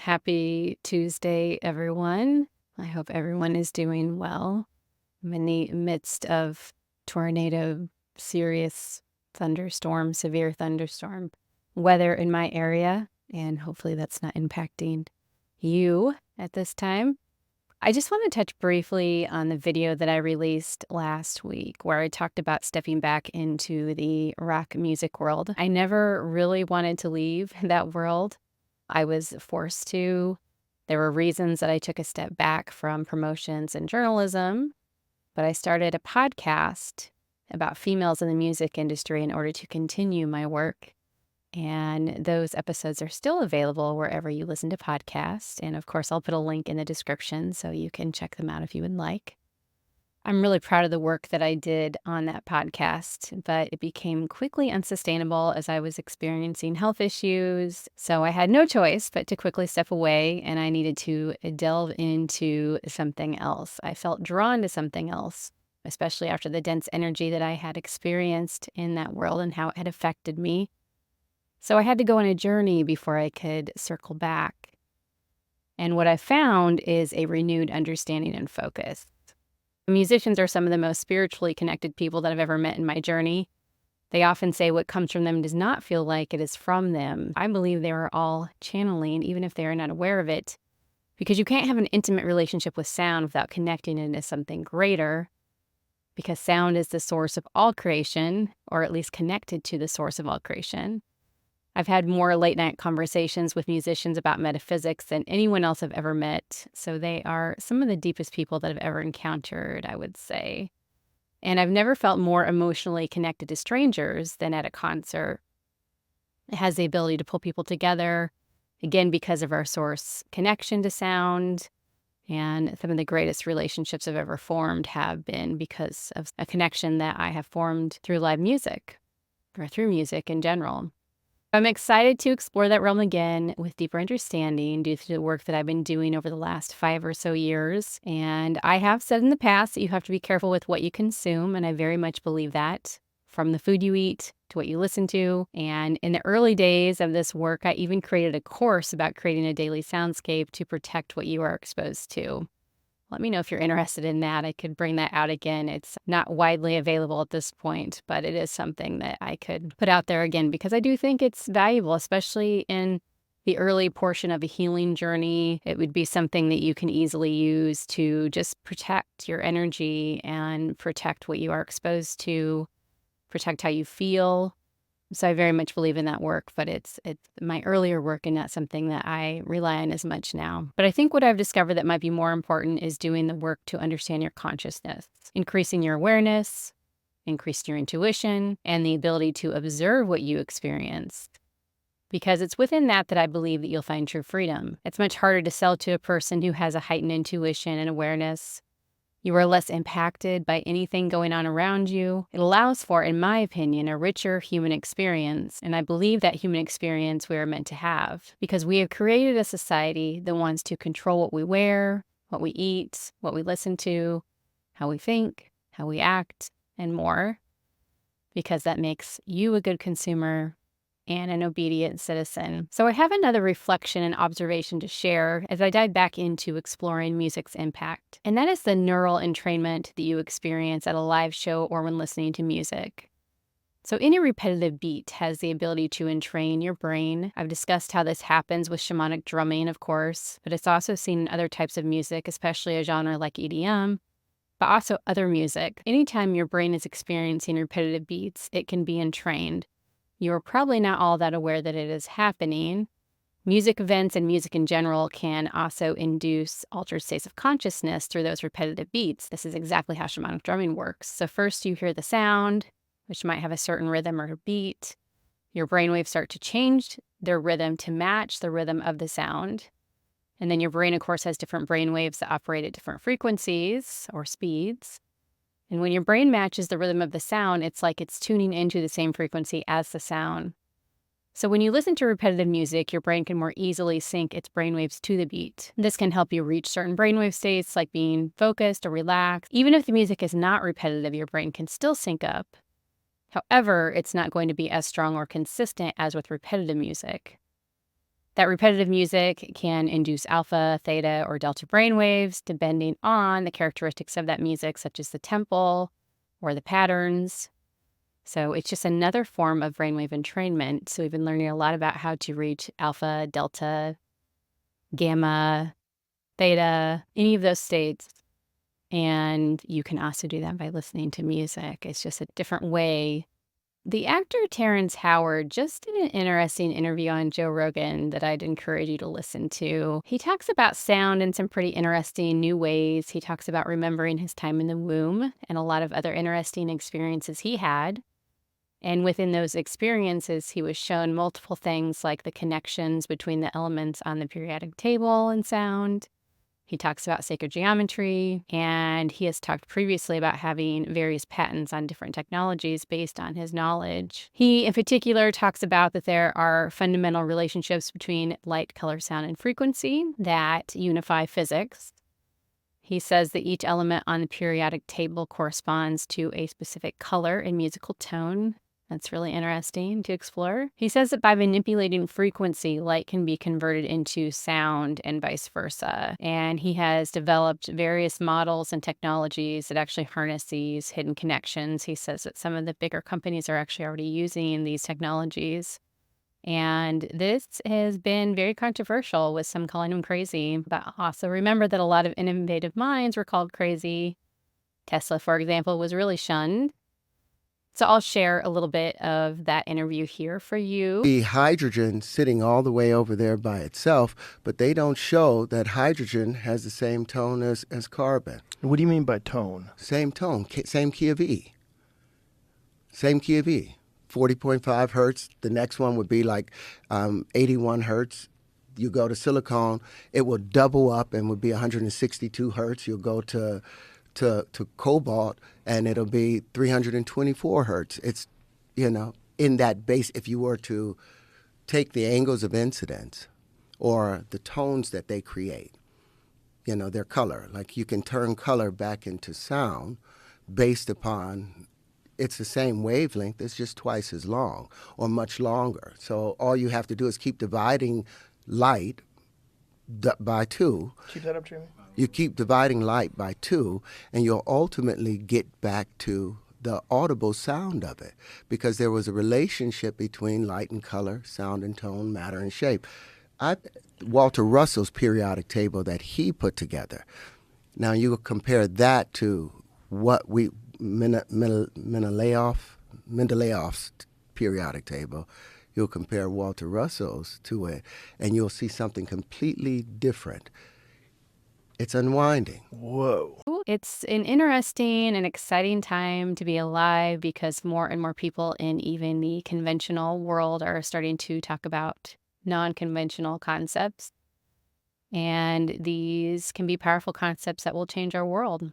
Happy Tuesday, everyone. I hope everyone is doing well. I'm in the midst of tornado, serious thunderstorm, severe thunderstorm weather in my area, and hopefully that's not impacting you at this time. I just want to touch briefly on the video that I released last week where I talked about stepping back into the rock music world. I never really wanted to leave that world. I was forced to. There were reasons that I took a step back from promotions and journalism, but I started a podcast about females in the music industry in order to continue my work. And those episodes are still available wherever you listen to podcasts. And of course, I'll put a link in the description so you can check them out if you would like. I'm really proud of the work that I did on that podcast, but it became quickly unsustainable as I was experiencing health issues. So I had no choice but to quickly step away, and I needed to delve into something else. I felt drawn to something else, especially after the dense energy that I had experienced in that world and how it had affected me. So I had to go on a journey before I could circle back. And what I found is a renewed understanding and focus. Musicians are some of the most spiritually connected people that I've ever met in my journey. They often say what comes from them does not feel like it is from them. I believe they are all channeling, even if they are not aware of it, because you can't have an intimate relationship with sound without connecting it to something greater, because sound is the source of all creation, or at least connected to the source of all creation. I've had more late-night conversations with musicians about metaphysics than anyone else I've ever met, so they are some of the deepest people that I've ever encountered, I would say. And I've never felt more emotionally connected to strangers than at a concert. It has the ability to pull people together, again, because of our source connection to sound, and some of the greatest relationships I've ever formed have been because of a connection that I have formed through live music, or through music in general. I'm excited to explore that realm again with deeper understanding due to the work that I've been doing over the last 5 or so years. And I have said in the past that you have to be careful with what you consume, and I very much believe that, from the food you eat to what you listen to. And in the early days of this work, I even created a course about creating a daily soundscape to protect what you are exposed to. Let me know if you're interested in that. I could bring that out again. It's not widely available at this point, but it is something that I could put out there again because I do think it's valuable, especially in the early portion of a healing journey. It would be something that you can easily use to just protect your energy and protect what you are exposed to, protect how you feel. So I very much believe in that work, but it's my earlier work and not something that I rely on as much now. But I think what I've discovered that might be more important is doing the work to understand your consciousness, increasing your awareness, increasing your intuition, and the ability to observe what you experience. Because it's within that I believe that you'll find true freedom. It's much harder to sell to a person who has a heightened intuition and awareness. You are less impacted by anything going on around you. It allows for, in my opinion, a richer human experience, and I believe that human experience we are meant to have, because we have created a society that wants to control what we wear, what we eat, what we listen to, how we think, how we act, and more, because that makes you a good consumer and an obedient citizen. So I have another reflection and observation to share as I dive back into exploring music's impact, and that is the neural entrainment that you experience at a live show or when listening to music. So any repetitive beat has the ability to entrain your brain. I've discussed how this happens with shamanic drumming, of course, but it's also seen in other types of music, especially a genre like EDM, but also other music. Anytime your brain is experiencing repetitive beats, it can be entrained. You're probably not all that aware that it is happening. Music events and music in general can also induce altered states of consciousness through those repetitive beats. This is exactly how shamanic drumming works. So first you hear the sound, which might have a certain rhythm or beat. Your brainwaves start to change their rhythm to match the rhythm of the sound. And then your brain, of course, has different brainwaves that operate at different frequencies or speeds. And when your brain matches the rhythm of the sound, it's like it's tuning into the same frequency as the sound. So when you listen to repetitive music, your brain can more easily sync its brainwaves to the beat. This can help you reach certain brainwave states like being focused or relaxed. Even if the music is not repetitive, your brain can still sync up. However, it's not going to be as strong or consistent as with repetitive music. that repetitive music can induce alpha, theta, or delta brainwaves, depending on the characteristics of that music, such as the tempo or the patterns. So it's just another form of brainwave entrainment. So we've been learning a lot about how to reach alpha, delta, gamma, theta, any of those states. And you can also do that by listening to music. It's just a different way. The actor Terrence Howard just did an interesting interview on Joe Rogan that I'd encourage you to listen to. He talks about sound in some pretty interesting new ways. He talks about remembering his time in the womb and a lot of other interesting experiences he had. And within those experiences, he was shown multiple things like the connections between the elements on the periodic table and sound. He talks about sacred geometry, and he has talked previously about having various patents on different technologies based on his knowledge. He, in particular, talks about that there are fundamental relationships between light, color, sound, and frequency that unify physics. He says that each element on the periodic table corresponds to a specific color and musical tone. That's really interesting to explore. He says that by manipulating frequency, light can be converted into sound and vice versa. And he has developed various models and technologies that actually harness these hidden connections. He says that some of the bigger companies are actually already using these technologies. And this has been very controversial, with some calling him crazy. But also remember that a lot of innovative minds were called crazy. Tesla, for example, was really shunned. So I'll share a little bit of that interview here for you. The hydrogen sitting all the way over there by itself, but they don't show that hydrogen has the same tone as carbon. What do you mean by tone? Same tone, same key of E. Same key of E. 40.5 hertz. The next one would be like 81 hertz. You go to silicone, it will double up and would be 162 hertz. You'll go to cobalt, and it'll be 324 hertz. It's, in that base, if you were to take the angles of incidence or the tones that they create, their color. Like you can turn color back into sound based upon, it's the same wavelength, it's just twice as long or much longer. So all you have to do is keep dividing light by 2. Keep that up, Jimmy. You keep dividing light by 2, and you'll ultimately get back to the audible sound of it, because there was a relationship between light and color, sound and tone, matter and shape. Walter Russell's periodic table that he put together. Now you compare that to what Mendeleev's periodic table. You'll compare Walter Russell's to it, and you'll see something completely different. It's unwinding. Whoa. It's an interesting and exciting time to be alive, because more and more people in even the conventional world are starting to talk about non-conventional concepts. And these can be powerful concepts that will change our world.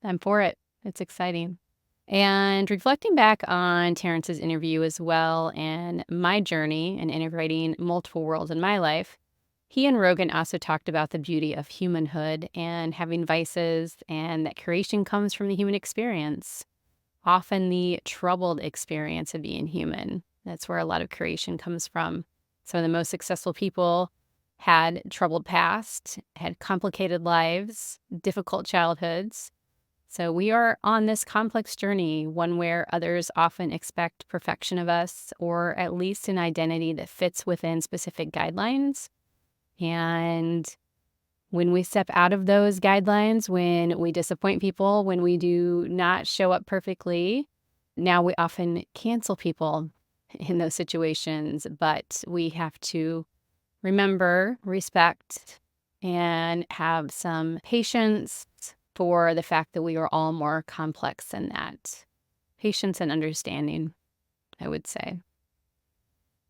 I'm for it. It's exciting. And reflecting back on Terrence's interview as well, and my journey in integrating multiple worlds in my life, he and Rogan also talked about the beauty of humanhood and having vices, and that creation comes from the human experience, often the troubled experience of being human. That's where a lot of creation comes from. Some of the most successful people had troubled past, had complicated lives, difficult childhoods. So we are on this complex journey, one where others often expect perfection of us, or at least an identity that fits within specific guidelines. And when we step out of those guidelines, when we disappoint people, when we do not show up perfectly, now we often cancel people in those situations. But we have to remember, respect, and have some patience for the fact that we are all more complex than that. Patience and understanding, I would say.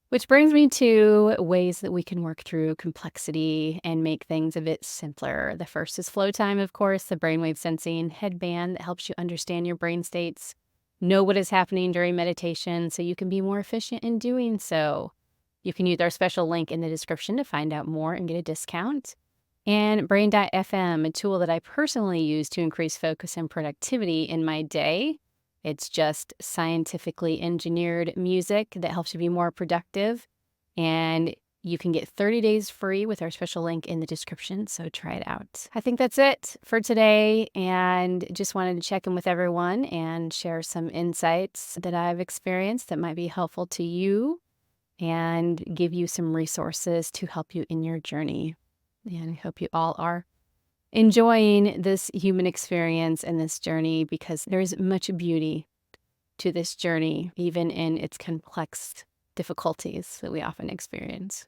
Which brings me to ways that we can work through complexity and make things a bit simpler. The first is Flowtime, of course, the brainwave sensing headband that helps you understand your brain states, know what is happening during meditation so you can be more efficient in doing so. You can use our special link in the description to find out more and get a discount. And Brain.fm, a tool that I personally use to increase focus and productivity in my day. It's just scientifically engineered music that helps you be more productive. And You can get 30 days free with our special link in the description, so try it out. I think that's it for today, and just wanted to check in with everyone and share some insights that I've experienced that might be helpful to you and give you some resources to help you in your journey. And I hope you all are enjoying this human experience and this journey, because there is much beauty to this journey, even in its complex difficulties that we often experience.